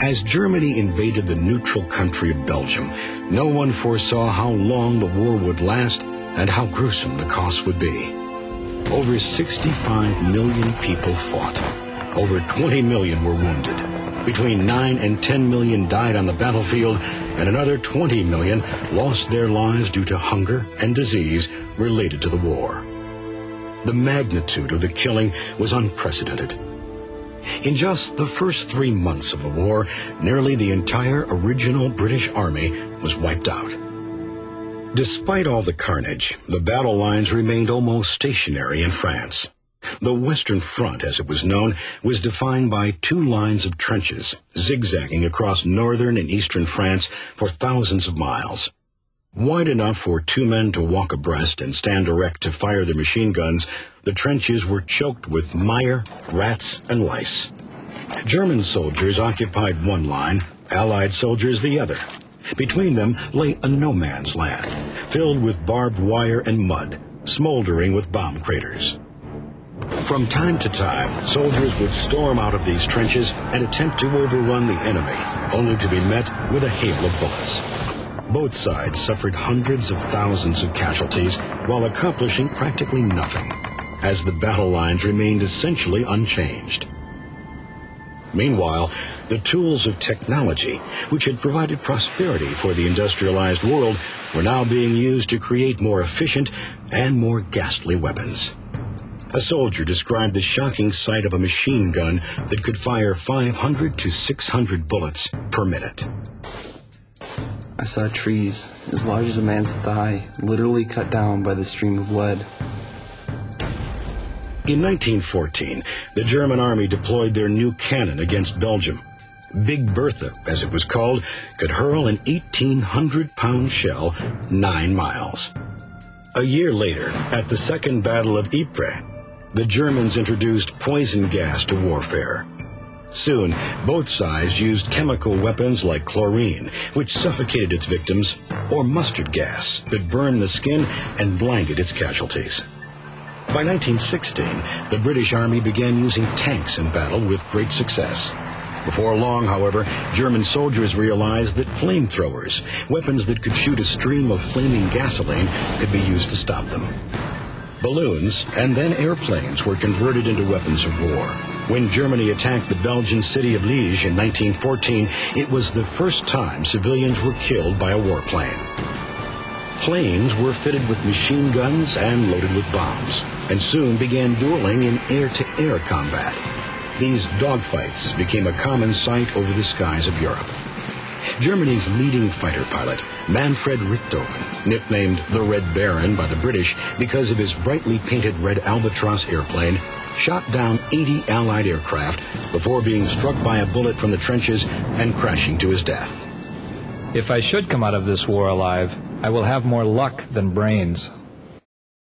As Germany invaded the neutral country of Belgium, no one foresaw how long the war would last and how gruesome the cost would be. Over 65 million people fought. Over 20 million were wounded. Between 9 and 10 million died on the battlefield, and another 20 million lost their lives due to hunger and disease related to the war. The magnitude of the killing was unprecedented. In just the first 3 months of the war, nearly the entire original British Army was wiped out. Despite all the carnage, the battle lines remained almost stationary in France. The Western Front, as it was known, was defined by 2 lines of trenches, zigzagging across northern and eastern France for thousands of miles. Wide enough for 2 men to walk abreast and stand erect to fire their machine guns, the trenches were choked with mire, rats, and lice. German soldiers occupied one line, Allied soldiers the other. Between them lay a no-man's land, filled with barbed wire and mud, smoldering with bomb craters. From time to time, soldiers would storm out of these trenches and attempt to overrun the enemy, only to be met with a hail of bullets. Both sides suffered hundreds of thousands of casualties while accomplishing practically nothing, as the battle lines remained essentially unchanged. Meanwhile, the tools of technology, which had provided prosperity for the industrialized world, were now being used to create more efficient and more ghastly weapons. A soldier described the shocking sight of a machine gun that could fire 500 to 600 bullets per minute. I saw trees as large as a man's thigh, literally cut down by the stream of lead. In 1914, the German army deployed their new cannon against Belgium. Big Bertha, as it was called, could hurl an 1,800-pound shell 9 miles. A year later, at the Second Battle of Ypres, the Germans introduced poison gas to warfare. Soon, both sides used chemical weapons like chlorine, which suffocated its victims, or mustard gas that burned the skin and blinded its casualties. By 1916, the British Army began using tanks in battle with great success. Before long, however, German soldiers realized that flamethrowers, weapons that could shoot a stream of flaming gasoline, could be used to stop them. Balloons and then airplanes were converted into weapons of war. When Germany attacked the Belgian city of Liège in 1914, it was the first time civilians were killed by a warplane. Planes were fitted with machine guns and loaded with bombs, and soon began dueling in air-to-air combat. These dogfights became a common sight over the skies of Europe. Germany's leading fighter pilot, Manfred Richthofen, nicknamed the Red Baron by the British because of his brightly painted red Albatros airplane, shot down 80 Allied aircraft before being struck by a bullet from the trenches and crashing to his death. If I should come out of this war alive, I will have more luck than brains.